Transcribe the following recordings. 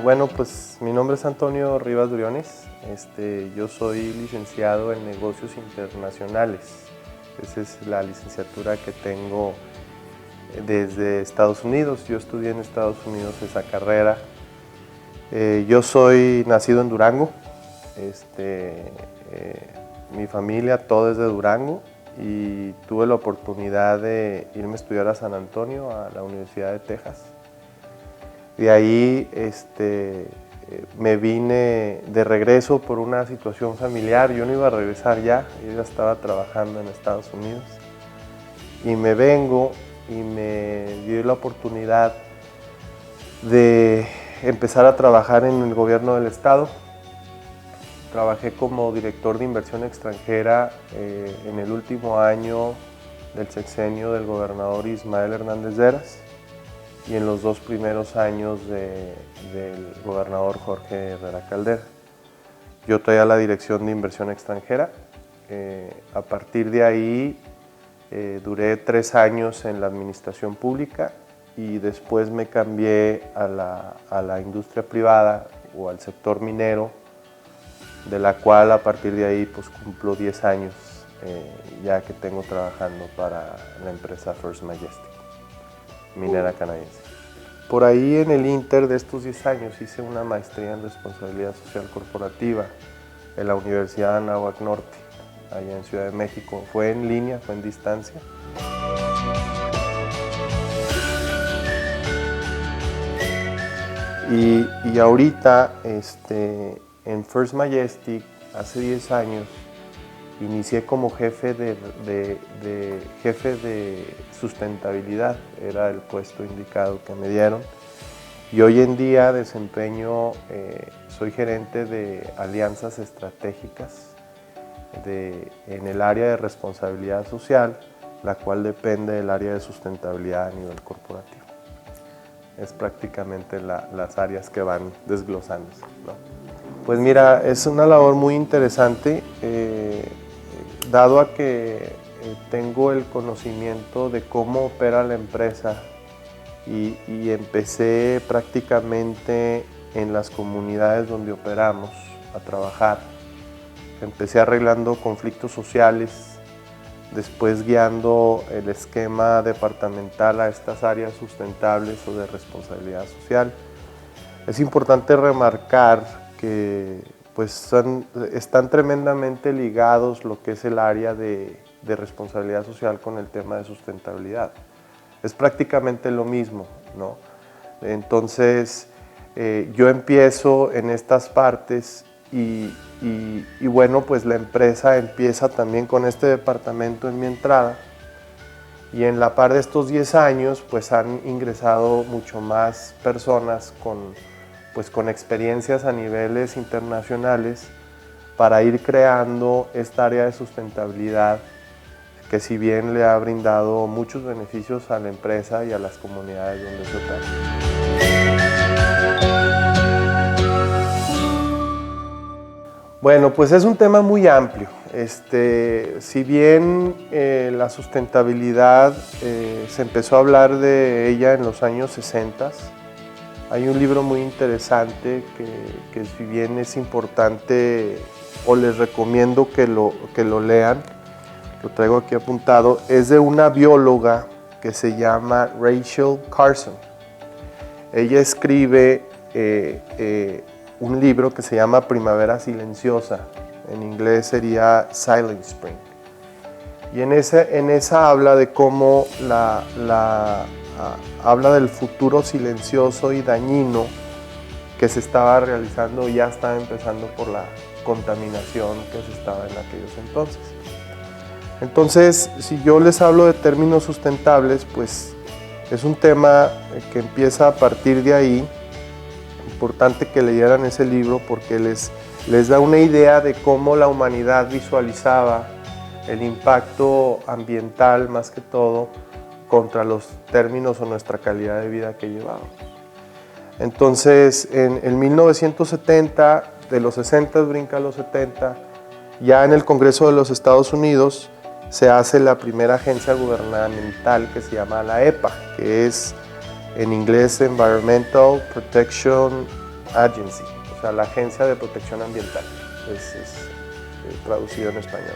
Bueno, pues mi nombre es Antonio Rivas Briones. Yo soy licenciado en Negocios Internacionales. Esa es la licenciatura que tengo desde Estados Unidos. Yo estudié en Estados Unidos esa carrera. Yo soy nacido en Durango. Mi familia, todo es de Durango, y tuve la oportunidad de irme a estudiar a San Antonio, a la Universidad de Texas. De ahí me vine de regreso por una situación familiar. Yo no iba a regresar ya, yo ya estaba trabajando en Estados Unidos. Y me vengo y me dio la oportunidad de empezar a trabajar en el gobierno del estado. Trabajé como director de inversión extranjera en el último año del sexenio del gobernador Ismael Hernández Lleras y en los 2 primeros años del gobernador Jorge Herrera Caldera. Yo traía la dirección de inversión extranjera. A partir de ahí duré 3 años en la administración pública y después me cambié a la industria privada o al sector minero, de la cual a partir de ahí pues cumplo 10 años ya que tengo trabajando para la empresa First Majestic, minera canadiense. Por ahí en el inter de estos 10 años hice una maestría en responsabilidad social corporativa en la Universidad de Anáhuac Norte, allá en Ciudad de México. Fue en línea, fue en distancia. Y ahorita en First Majestic, hace 10 años, inicié como jefe de sustentabilidad, era el puesto indicado que me dieron. Y hoy en día soy gerente de alianzas estratégicas en el área de responsabilidad social, la cual depende del área de sustentabilidad a nivel corporativo. Es prácticamente las áreas que van desglosándose, ¿no? Pues mira, es una labor muy interesante, dado a que tengo el conocimiento de cómo opera la empresa y empecé prácticamente en las comunidades donde operamos a trabajar. Empecé arreglando conflictos sociales, después guiando el esquema departamental a estas áreas sustentables o de responsabilidad social. Es importante remarcar que pues están tremendamente ligados lo que es el área de responsabilidad social con el tema de sustentabilidad. Es prácticamente lo mismo, ¿no? Entonces, yo empiezo en estas partes y bueno, pues la empresa empieza también con este departamento en mi entrada, y en la par de estos 10 años pues han ingresado mucho más personas con experiencias a niveles internacionales para ir creando esta área de sustentabilidad que, si bien le ha brindado muchos beneficios a la empresa y a las comunidades donde se opera. Bueno, pues es un tema muy amplio. Si bien la sustentabilidad se empezó a hablar de ella en los años 60, hay un libro muy interesante que si bien es importante o les recomiendo que lo lean, lo traigo aquí apuntado, es de una bióloga que se llama Rachel Carson. Ella escribe un libro que se llama Primavera Silenciosa, en inglés sería Silent Spring. Y en esa habla de cómo habla del futuro silencioso y dañino que se estaba realizando, ya estaba empezando por la contaminación que se estaba en aquellos entonces. Entonces, si yo les hablo de términos sustentables, pues es un tema que empieza a partir de ahí. Importante que leyeran ese libro porque les da una idea de cómo la humanidad visualizaba el impacto ambiental, más que todo, contra los términos o nuestra calidad de vida que llevábamos. Entonces, en 1970, de los 60 brinca a los 70, ya en el Congreso de los Estados Unidos se hace la primera agencia gubernamental que se llama la EPA, que es en inglés Environmental Protection Agency, o sea, la Agencia de Protección Ambiental, es traducido en español.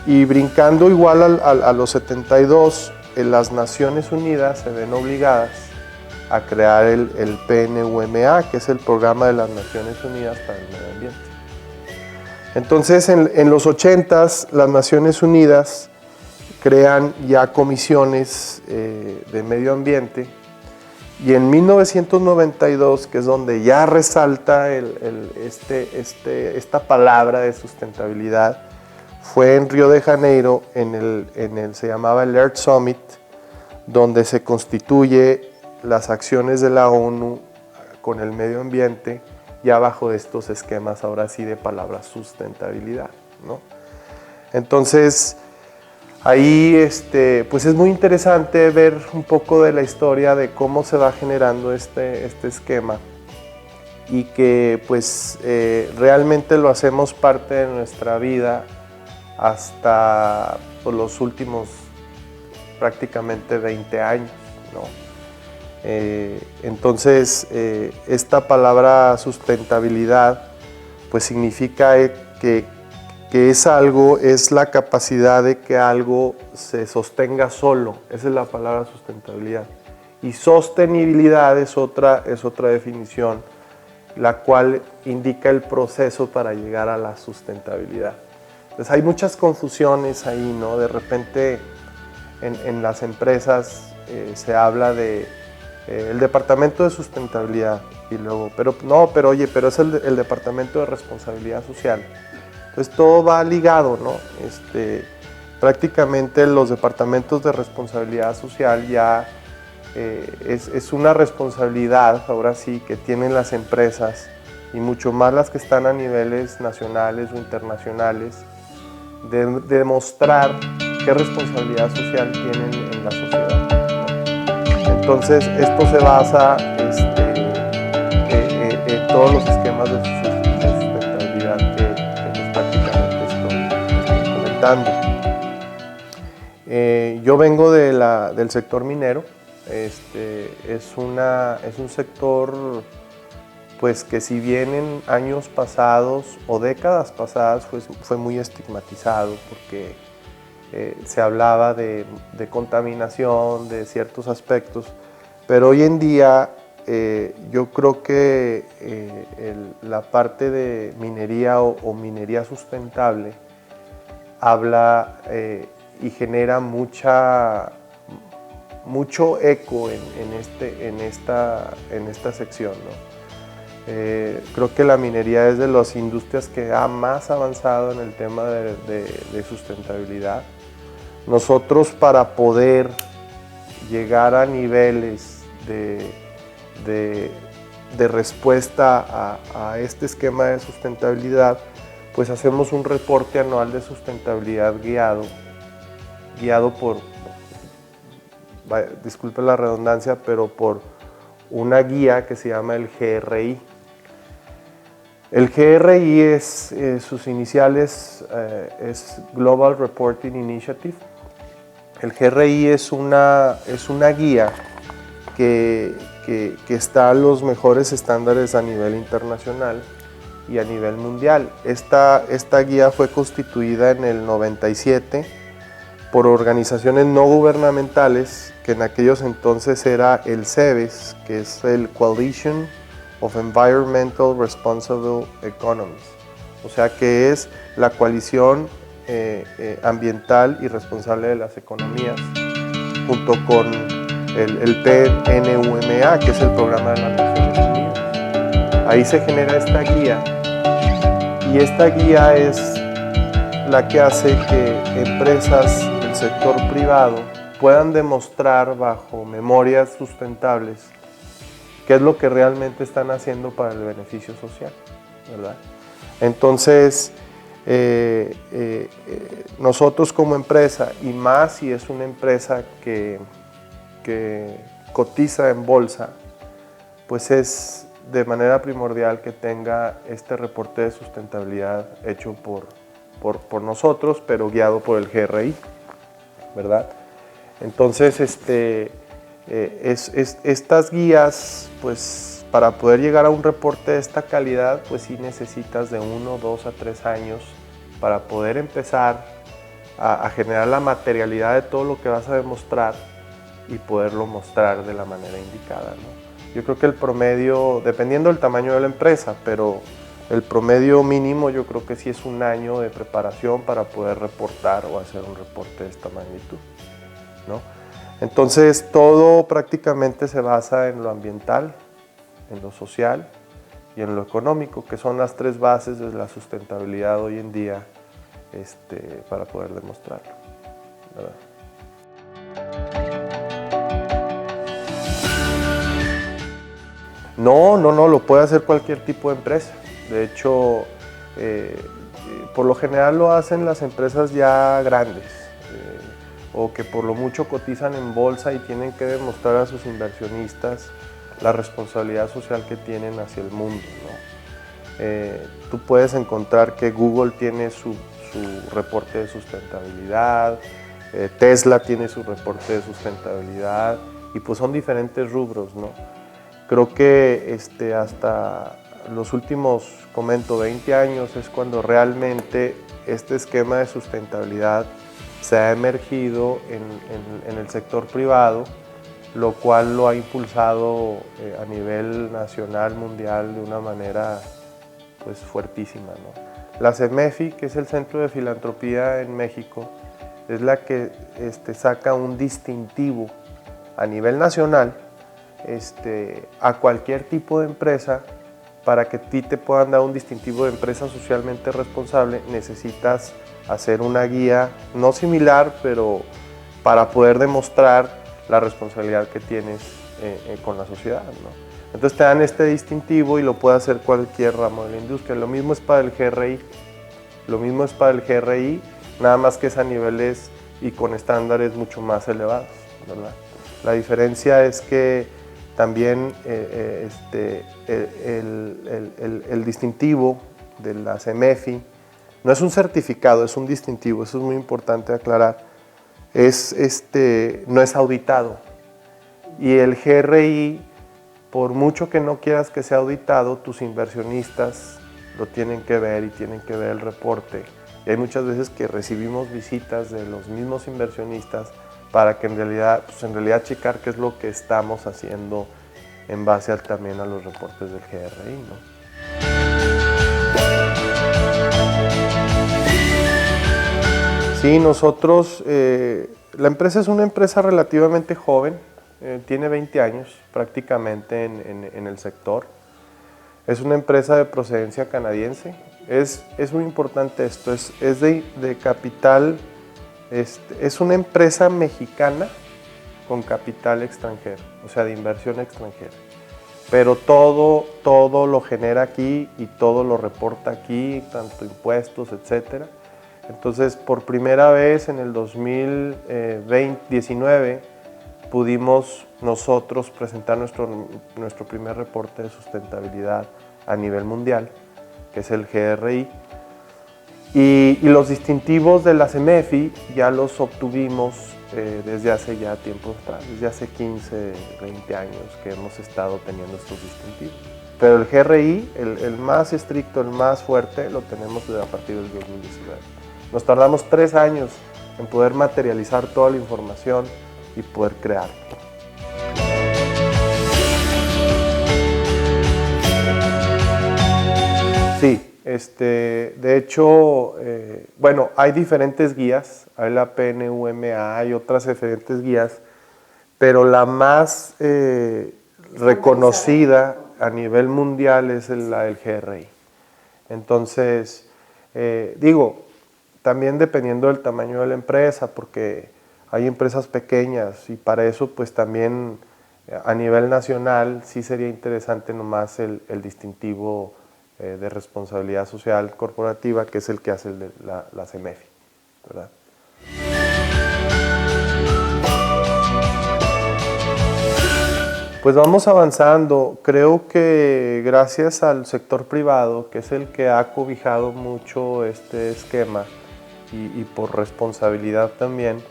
Y brincando igual a los 72, las Naciones Unidas se ven obligadas a crear el PNUMA, que es el Programa de las Naciones Unidas para el Medio Ambiente. Entonces, en los 80s, las Naciones Unidas crean ya comisiones de medio ambiente, y en 1992, que es donde ya resalta esta palabra de sustentabilidad, fue en Río de Janeiro, se llamaba el Earth Summit, donde se constituye las acciones de la ONU con el medio ambiente, ya bajo estos esquemas, ahora sí, de palabra sustentabilidad, ¿no? Entonces, ahí pues es muy interesante ver un poco de la historia de cómo se va generando este esquema, y que pues realmente lo hacemos parte de nuestra vida hasta los últimos prácticamente 20 años, ¿no? Entonces, esta palabra sustentabilidad pues significa que es la capacidad de que algo se sostenga solo. Esa es la palabra sustentabilidad. Y sostenibilidad es otra definición, la cual indica el proceso para llegar a la sustentabilidad. Entonces hay muchas confusiones ahí, ¿no? De repente en las empresas se habla de el departamento de sustentabilidad, y luego, pero es el departamento de responsabilidad social. Entonces todo va ligado, ¿no? Prácticamente los departamentos de responsabilidad social ya es una responsabilidad, ahora sí, que tienen las empresas, y mucho más las que están a niveles nacionales o internacionales, de demostrar qué responsabilidad social tienen en la sociedad. Entonces, esto se basa en todos los esquemas de sustentabilidad que pues, prácticamente estoy comentando. Yo vengo del sector minero. Es un sector pues, que si bien en años pasados o décadas pasadas fue muy estigmatizado, porque se hablaba de contaminación, de ciertos aspectos, pero hoy en día yo creo que la parte de minería o minería sustentable habla y genera mucho eco en esta sección, ¿no? Creo que la minería es de las industrias que ha más avanzado en el tema de sustentabilidad. Nosotros, para poder llegar a niveles de respuesta a este esquema de sustentabilidad, pues hacemos un reporte anual de sustentabilidad guiado por, disculpe la redundancia, pero por una guía que se llama el GRI. El GRI sus iniciales es Global Reporting Initiative. El GRI es una guía que está a los mejores estándares a nivel internacional y a nivel mundial. Esta guía fue constituida en el 97 por organizaciones no gubernamentales, que en aquellos entonces era el CEBES, que es el Coalition of Environmental Responsible Economies, o sea que es la coalición ambiental y responsable de las economías, junto con el PNUMA, que es el Programa de las Naciones Unidas. Ahí se genera esta guía, y esta guía es la que hace que empresas del sector privado puedan demostrar bajo memorias sustentables qué es lo que realmente están haciendo para el beneficio social, ¿verdad? Entonces, nosotros como empresa, y más si es una empresa que cotiza en bolsa, pues es de manera primordial que tenga este reporte de sustentabilidad hecho por nosotros, pero guiado por el GRI, ¿verdad? Entonces, estas guías pues para poder llegar a un reporte de esta calidad, pues sí necesitas de 1, 2 a 3 años para poder empezar a generar la materialidad de todo lo que vas a demostrar y poderlo mostrar de la manera indicada, ¿no? Yo creo que el promedio, dependiendo del tamaño de la empresa, pero el promedio mínimo yo creo que sí es 1 año de preparación para poder reportar o hacer un reporte de esta magnitud, ¿no? Entonces todo prácticamente se basa en lo ambiental, en lo social y en lo económico, que son las 3 bases de la sustentabilidad hoy en día para poder demostrarlo, ¿verdad? No, lo puede hacer cualquier tipo de empresa. De hecho, por lo general lo hacen las empresas ya grandes o que por lo mucho cotizan en bolsa y tienen que demostrar a sus inversionistas la responsabilidad social que tienen hacia el mundo, ¿no? Tú puedes encontrar que Google tiene su reporte de sustentabilidad, Tesla tiene su reporte de sustentabilidad y pues son diferentes rubros, ¿no? Creo que hasta los últimos, comento, 20 años es cuando realmente este esquema de sustentabilidad se ha emergido en el sector privado, lo cual lo ha impulsado a nivel nacional, mundial, de una manera pues fuertísima, ¿no? La CEMEFI, que es el Centro de Filantropía en México, es la que saca un distintivo a nivel nacional a cualquier tipo de empresa. Para que a ti te puedan dar un distintivo de empresa socialmente responsable, necesitas hacer una guía, no similar, pero para poder demostrar la responsabilidad que tienes con la sociedad, ¿no? Entonces te dan este distintivo y lo puede hacer cualquier ramo de la industria. Lo mismo es para el GRI, nada más que es a niveles y con estándares mucho más elevados, ¿verdad? La diferencia es que también el distintivo de la CEMEFI no es un certificado, es un distintivo, eso es muy importante aclarar, no es auditado. Y el GRI, por mucho que no quieras que sea auditado, tus inversionistas lo tienen que ver y tienen que ver el reporte. Y hay muchas veces que recibimos visitas de los mismos inversionistas para que en realidad checar qué es lo que estamos haciendo en base también a los reportes del GRI, ¿no? Sí, nosotros, la empresa es una empresa relativamente joven, tiene 20 años prácticamente en el sector. Es una empresa de procedencia canadiense. Es muy importante esto, es de capital. Es una empresa mexicana con capital extranjero, o sea, de inversión extranjera. Pero todo lo genera aquí y todo lo reporta aquí, tanto impuestos, etcétera. Entonces, por primera vez en el 2019 pudimos nosotros presentar nuestro primer reporte de sustentabilidad a nivel mundial, que es el GRI. Y los distintivos de la CEMEFI ya los obtuvimos desde hace ya tiempo atrás, desde hace 15, 20 años que hemos estado teniendo estos distintivos. Pero el GRI, el más estricto, el más fuerte, lo tenemos a partir del 2019. Nos tardamos 3 años en poder materializar toda la información y poder crear. Sí. De hecho, bueno, hay diferentes guías, hay la PNUMA, hay otras diferentes guías, pero la más reconocida a nivel mundial es la del GRI. Entonces, también dependiendo del tamaño de la empresa, porque hay empresas pequeñas y para eso pues también a nivel nacional sí sería interesante nomás el distintivo de responsabilidad social corporativa, que es el que hace la CEMEFI, ¿verdad? Pues vamos avanzando. Creo que gracias al sector privado, que es el que ha cobijado mucho este esquema y por responsabilidad también,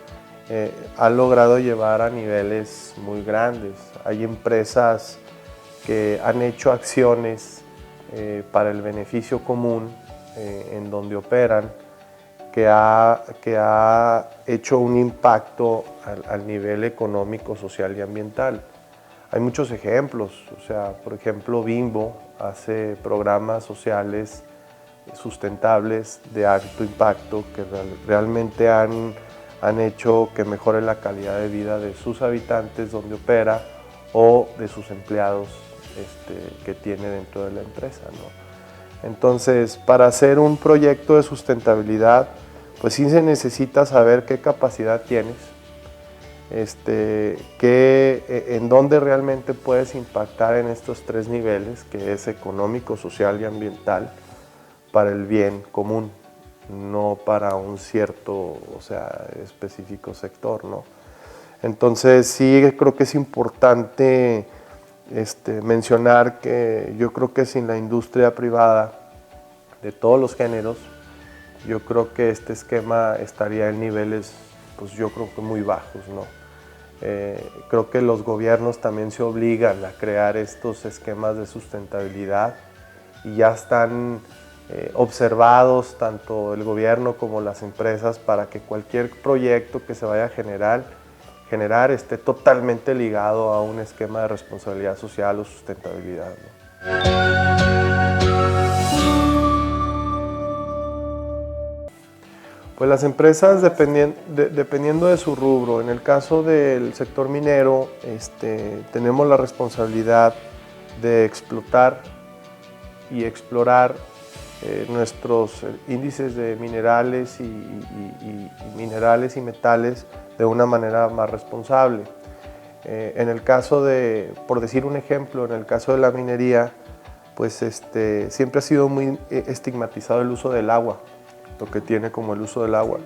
ha logrado llevar a niveles muy grandes. Hay empresas que han hecho acciones para el beneficio común en donde operan, que ha hecho un impacto al nivel económico, social y ambiental. Hay muchos ejemplos, o sea, por ejemplo, Bimbo hace programas sociales sustentables de alto impacto que realmente han hecho que mejore la calidad de vida de sus habitantes donde opera o de sus empleados que tiene dentro de la empresa, ¿no? Entonces, para hacer un proyecto de sustentabilidad, pues sí se necesita saber qué capacidad tienes, en dónde realmente puedes impactar en estos tres niveles, que es económico, social y ambiental, para el bien común, no para un cierto, o sea, específico sector, ¿no? Entonces sí creo que es importante mencionar que yo creo que sin la industria privada de todos los géneros, yo creo que este esquema estaría en niveles, pues yo creo que muy bajos, ¿no? Creo que los gobiernos también se obligan a crear estos esquemas de sustentabilidad y ya están observados tanto el gobierno como las empresas para que cualquier proyecto que se vaya a generar esté totalmente ligado a un esquema de responsabilidad social o sustentabilidad, ¿no? Pues las empresas dependiendo de su rubro, en el caso del sector minero, tenemos la responsabilidad de explotar y explorar nuestros índices de minerales y metales de una manera más responsable. En el caso de, por decir un ejemplo, en el caso de la minería, pues siempre ha sido muy estigmatizado el uso del agua, lo que tiene como el uso del agua.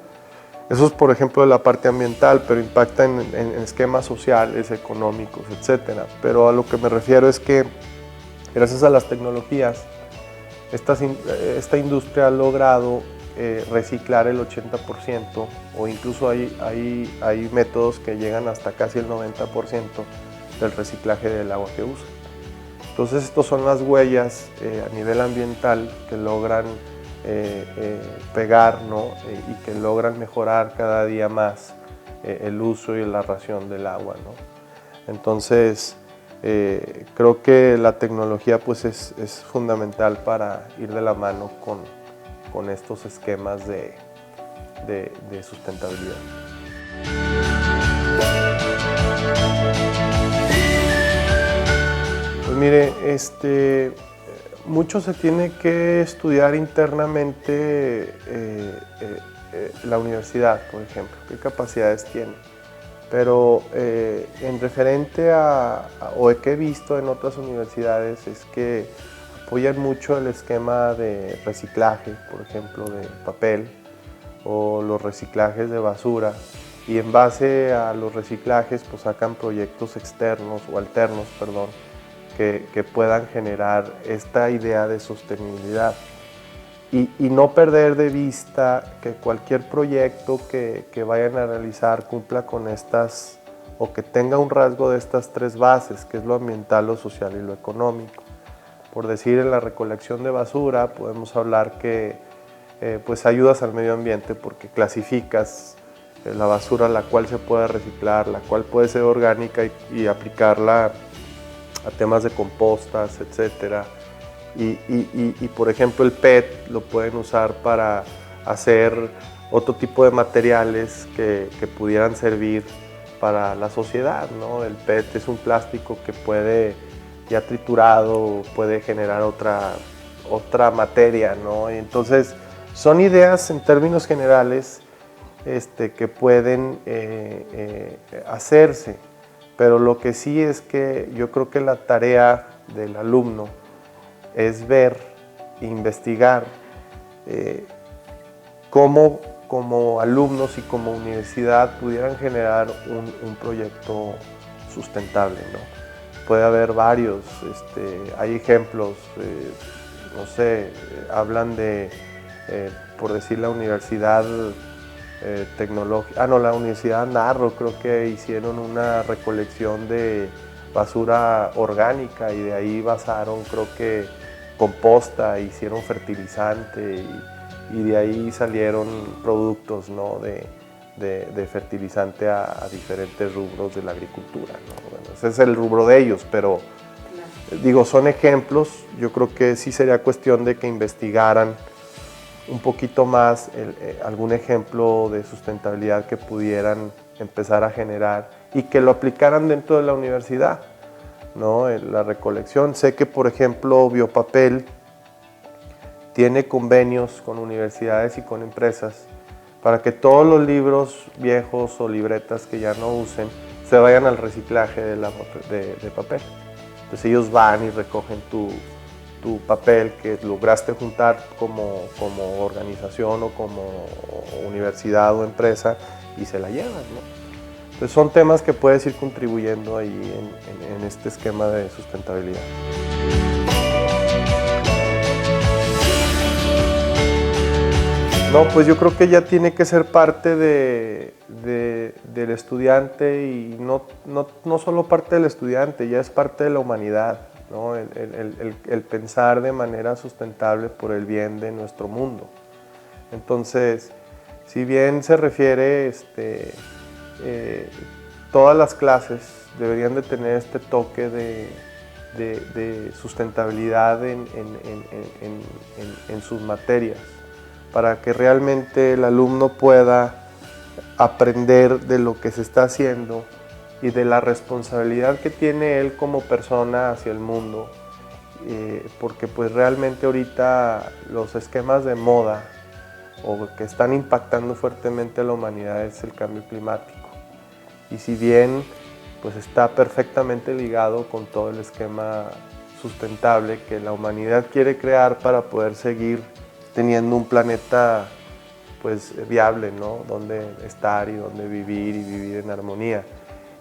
Eso es, por ejemplo, de la parte ambiental, pero impacta en esquemas sociales, económicos, etc. Pero a lo que me refiero es que gracias a las tecnologías, esta industria ha logrado reciclar el 80% o incluso hay métodos que llegan hasta casi el 90% del reciclaje del agua que usa. Entonces, estas son las huellas a nivel ambiental que logran pegar, ¿no? Y que logran mejorar cada día más el uso y la ración del agua, ¿no? Entonces, creo que la tecnología pues es fundamental para ir de la mano con estos esquemas de sustentabilidad. Pues mire, mucho se tiene que estudiar internamente la universidad, por ejemplo, qué capacidades tiene. Pero en referente o que he visto en otras universidades es que apoyan mucho el esquema de reciclaje, por ejemplo, de papel o los reciclajes de basura, y en base a los reciclajes pues sacan proyectos externos o alternos, perdón, que puedan generar esta idea de sostenibilidad. Y no perder de vista que cualquier proyecto que vayan a realizar cumpla con estas, o que tenga un rasgo de estas tres bases, que es lo ambiental, lo social y lo económico. Por decir, en la recolección de basura podemos hablar que pues ayudas al medio ambiente porque clasificas la basura la cual se puede reciclar, la cual puede ser orgánica y aplicarla a temas de compostas, etcétera. Y por ejemplo el PET lo pueden usar para hacer otro tipo de materiales que pudieran servir para la sociedad, ¿no? El PET es un plástico que puede, ya triturado, puede generar otra materia, ¿no? Y entonces son ideas en términos generales que pueden hacerse, pero lo que sí es que yo creo que la tarea del alumno es ver, investigar cómo como alumnos y como universidad pudieran generar un proyecto sustentable, ¿no? Puede haber varios, hay ejemplos, no sé, hablan de, por decir, la universidad tecnológica, la Universidad Narro, creo que hicieron una recolección de basura orgánica y de ahí basaron, creo que, composta, hicieron fertilizante y de ahí salieron productos, ¿no? de fertilizante a diferentes rubros de la agricultura, ¿no? Bueno, ese es el rubro de ellos, pero digo, son ejemplos. Yo creo que sí sería cuestión de que investigaran un poquito más algún ejemplo de sustentabilidad que pudieran empezar a generar y que lo aplicaran dentro de la universidad, ¿no? La recolección. Sé que, por ejemplo, Biopapel tiene convenios con universidades y con empresas para que todos los libros viejos o libretas que ya no usen se vayan al reciclaje de papel. Entonces ellos van y recogen tu papel que lograste juntar como organización o como universidad o empresa y se la llevan, ¿no? Entonces son temas que puedes ir contribuyendo ahí en este esquema de sustentabilidad. No, pues yo creo que ya tiene que ser parte del estudiante y no solo parte del estudiante, ya es parte de la humanidad, ¿no? El pensar de manera sustentable por el bien de nuestro mundo. Entonces, si bien se refiere, todas las clases deberían de tener este toque de sustentabilidad en sus materias, para que realmente el alumno pueda aprender de lo que se está haciendo y de la responsabilidad que tiene él como persona hacia el mundo, porque pues realmente ahorita los esquemas de moda o que están impactando fuertemente a la humanidad es el cambio climático. Y si bien pues está perfectamente ligado con todo el esquema sustentable que la humanidad quiere crear para poder seguir teniendo un planeta pues viable, ¿no? Donde estar y donde vivir y vivir en armonía.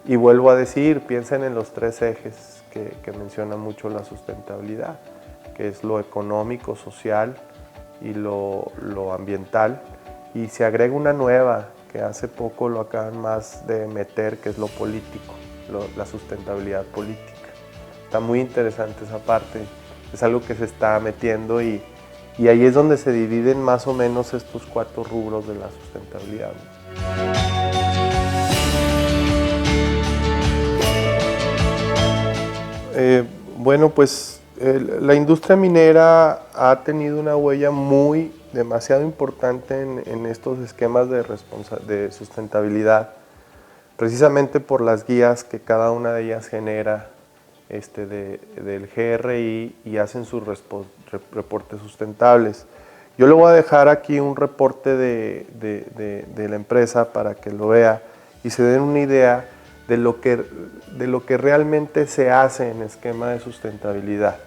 Y vuelvo a decir, piensen en los 3 ejes que menciona mucho la sustentabilidad, que es lo económico, social y lo ambiental. Y se agrega una nueva, que hace poco lo acaban más de meter, que es lo político, la sustentabilidad política. Está muy interesante esa parte, es algo que se está metiendo y ahí es donde se dividen más o menos estos 4 rubros de la sustentabilidad. Bueno, pues la industria minera ha tenido una huella demasiado importante en estos esquemas de sustentabilidad, precisamente por las guías que cada una de ellas genera del GRI y hacen sus reportes sustentables. Yo le voy a dejar aquí un reporte de la empresa para que lo vea y se den una idea de lo que realmente se hace en esquema de sustentabilidad.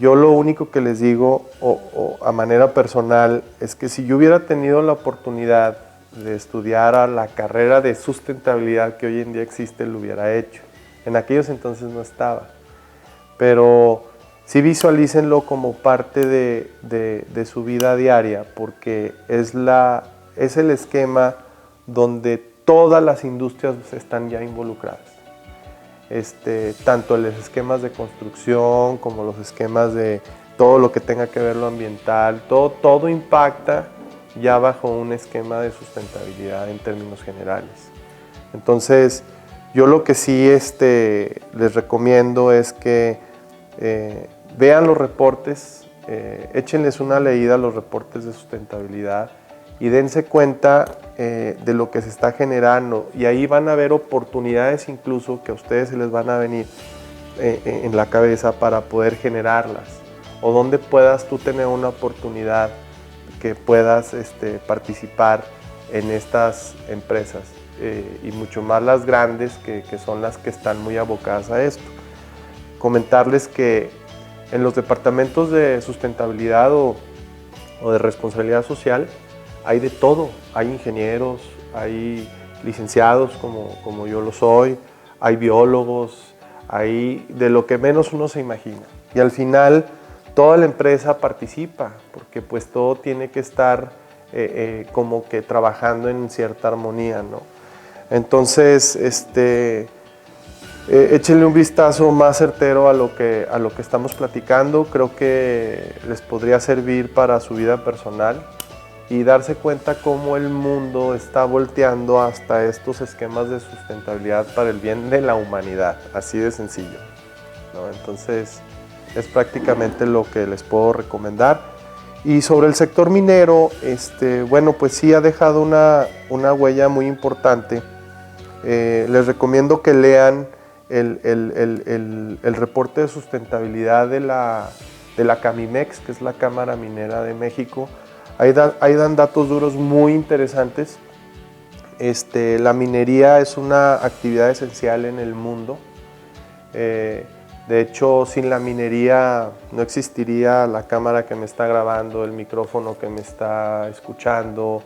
Yo lo único que les digo, o a manera personal, es que si yo hubiera tenido la oportunidad de estudiar a la carrera de sustentabilidad que hoy en día existe, lo hubiera hecho. En aquellos entonces no estaba, pero sí visualícenlo como parte de su vida diaria, porque es el esquema donde todas las industrias están ya involucradas. Tanto los esquemas de construcción como los esquemas de todo lo que tenga que ver lo ambiental, todo impacta ya bajo un esquema de sustentabilidad en términos generales. Entonces, yo lo que sí les recomiendo es que vean los reportes, échenles una leída a los reportes de sustentabilidad y dense cuenta de lo que se está generando, y ahí van a haber oportunidades incluso que a ustedes se les van a venir en la cabeza para poder generarlas, o donde puedas tú tener una oportunidad que puedas participar en estas empresas. Y mucho más las grandes que son las que están muy abocadas a esto. Comentarles que en los departamentos de sustentabilidad o de responsabilidad social hay de todo, hay ingenieros, hay licenciados como yo lo soy, hay biólogos, hay de lo que menos uno se imagina. Y al final toda la empresa participa, porque pues todo tiene que estar como que trabajando en cierta armonía, ¿no? Entonces, échenle un vistazo más certero a lo que estamos platicando. Creo que les podría servir para su vida personal y darse cuenta cómo el mundo está volteando hasta estos esquemas de sustentabilidad para el bien de la humanidad, así de sencillo, ¿no? Entonces es prácticamente lo que les puedo recomendar. Y sobre el sector minero, bueno, pues sí ha dejado una huella muy importante. Les recomiendo que lean el reporte de sustentabilidad de la Camimex, que es la Cámara Minera de México. Ahí dan datos duros muy interesantes. La minería es una actividad esencial en el mundo. De hecho, sin la minería no existiría la cámara que me está grabando, el micrófono que me está escuchando,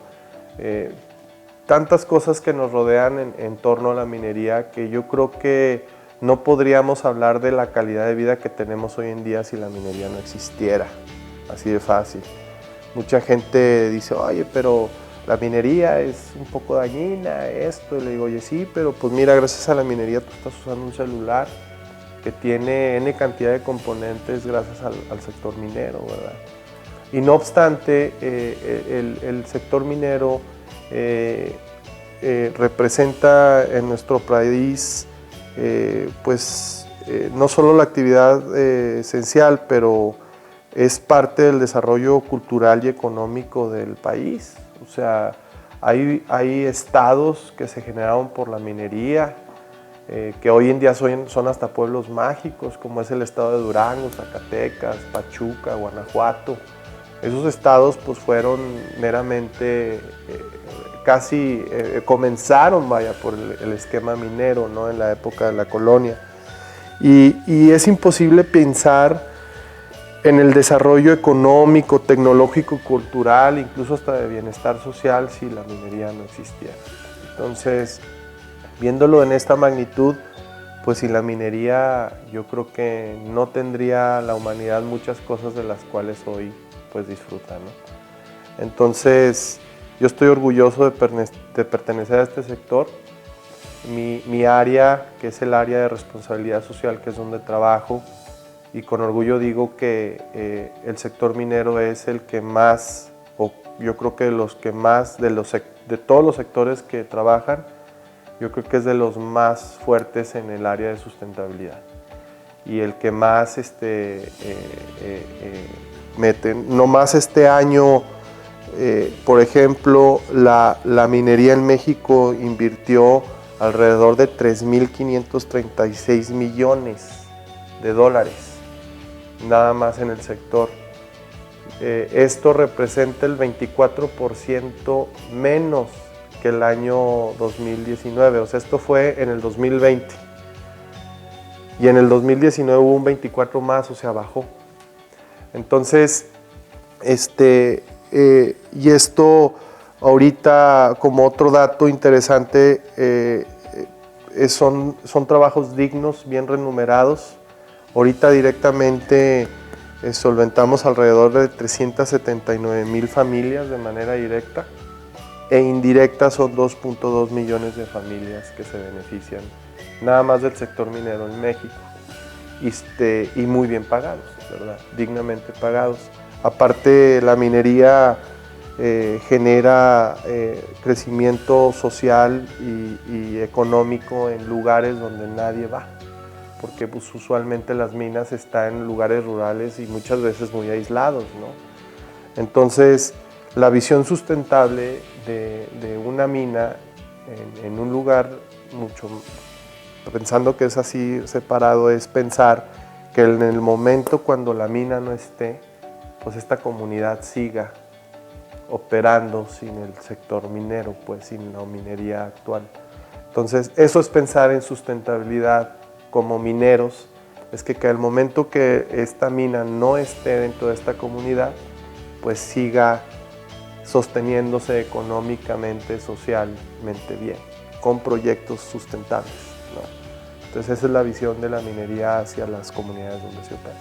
tantas cosas que nos rodean en torno a la minería, que yo creo que no podríamos hablar de la calidad de vida que tenemos hoy en día si la minería no existiera, así de fácil. Mucha gente dice, oye, pero la minería es un poco dañina, esto, y le digo, oye, sí, pero pues mira, gracias a la minería tú estás usando un celular que tiene N cantidad de componentes gracias al sector minero, ¿verdad? Y no obstante, el sector minero representa en nuestro país no solo la actividad esencial, pero es parte del desarrollo cultural y económico del país. O sea, hay estados que se generaron por la minería, que hoy en día son hasta pueblos mágicos, como es el estado de Durango, Zacatecas, Pachuca, Guanajuato. Esos estados pues fueron meramente, comenzaron por el esquema minero, ¿no? En la época de la colonia. Y es imposible pensar en el desarrollo económico, tecnológico, cultural, incluso hasta de bienestar social si la minería no existiera. Entonces, viéndolo en esta magnitud, pues sin la minería yo creo que no tendría la humanidad muchas cosas de las cuales hoy pues disfruta, ¿no? Entonces, yo estoy orgulloso de pertenecer a este sector. Mi área, que es el área de responsabilidad social, que es donde trabajo, y con orgullo digo que el sector minero es el que más, o yo creo que los que más, de todos los sectores que trabajan, yo creo que es de los más fuertes en el área de sustentabilidad y el que más meten. No más este año, por ejemplo, la minería en México invirtió alrededor de 3.536 millones de dólares, nada más en el sector. Esto representa el 24% menos que el año 2019, o sea, esto fue en el 2020. Y en el 2019 hubo un 24 más, o sea, bajó. Entonces, y esto ahorita, como otro dato interesante, son trabajos dignos, bien remunerados. Ahorita directamente solventamos alrededor de 379,000 familias de manera directa, e indirecta son 2.2 millones de familias que se benefician nada más del sector minero en México, y muy bien pagados, ¿verdad? Dignamente pagados. Aparte, la minería genera crecimiento social y económico en lugares donde nadie va, porque pues, usualmente las minas están en lugares rurales y muchas veces muy aislados, ¿no? Entonces, la visión sustentable de una mina en un lugar pensando que es así separado, es pensar que en el momento cuando la mina no esté, pues esta comunidad siga operando sin el sector minero, pues sin la minería actual. Entonces, eso es pensar en sustentabilidad como mineros, es que al momento que esta mina no esté dentro de esta comunidad, pues siga sosteniéndose económicamente, socialmente bien, con proyectos sustentables, ¿no? Entonces esa es la visión de la minería hacia las comunidades donde se opera.